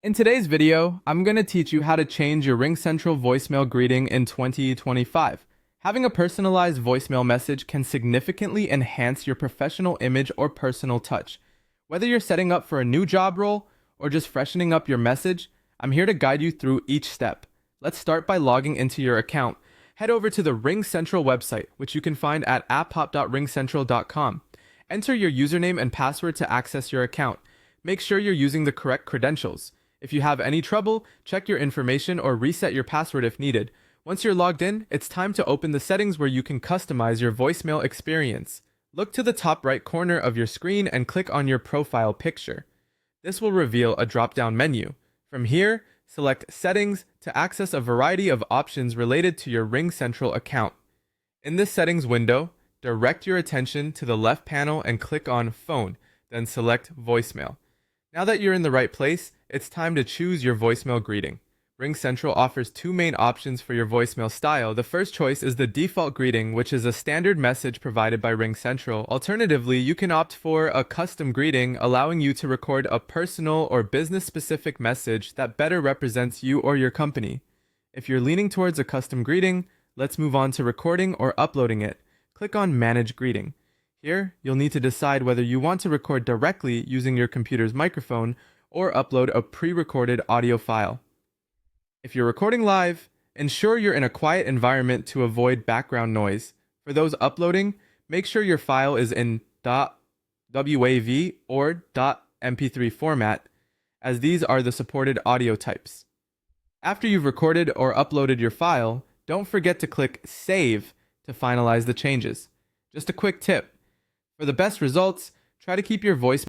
In today's video, I'm going to teach you how to change your Ringcentral voicemail greeting in 2025. Having a personalized voicemail message can significantly enhance your professional image or personal touch. Whether you're setting up for a new job role or just freshening up your message, I'm here to guide you through each step. Let's start by logging into your account. Head over to the Ringcentral website, which you can find at apphop.ringcentral.com. Enter your username and password to access your account. Make sure you're using the correct credentials. If you have any trouble, check your information or reset your password if needed. Once you're logged in, it's time to open the settings where you can customize your voicemail experience. Look to the top right corner of your screen and click on your profile picture. This will reveal a drop-down menu. From here, select Settings to access a variety of options related to your Ringcentral account. In this settings window, direct your attention to the left panel and click on Phone, then select Voicemail. Now that you're in the right place, it's time to choose your voicemail greeting. Ringcentral offers two main options for your voicemail style. The first choice is the default greeting, which is a standard message provided by Ringcentral. Alternatively, you can opt for a custom greeting, allowing you to record a personal or business-specific message that better represents you or your company. If you're leaning towards a custom greeting, let's move on to recording or uploading it. Click on Manage Greeting. Here, you'll need to decide whether you want to record directly using your computer's microphone or upload a pre-recorded audio file. If you're recording live, ensure you're in a quiet environment to avoid background noise. For those uploading, make sure your file is in .wav or .mp3 format, as these are the supported audio types. After you've recorded or uploaded your file, don't forget to click Save to finalize the changes. Just a quick tip. For the best results, try to keep your voice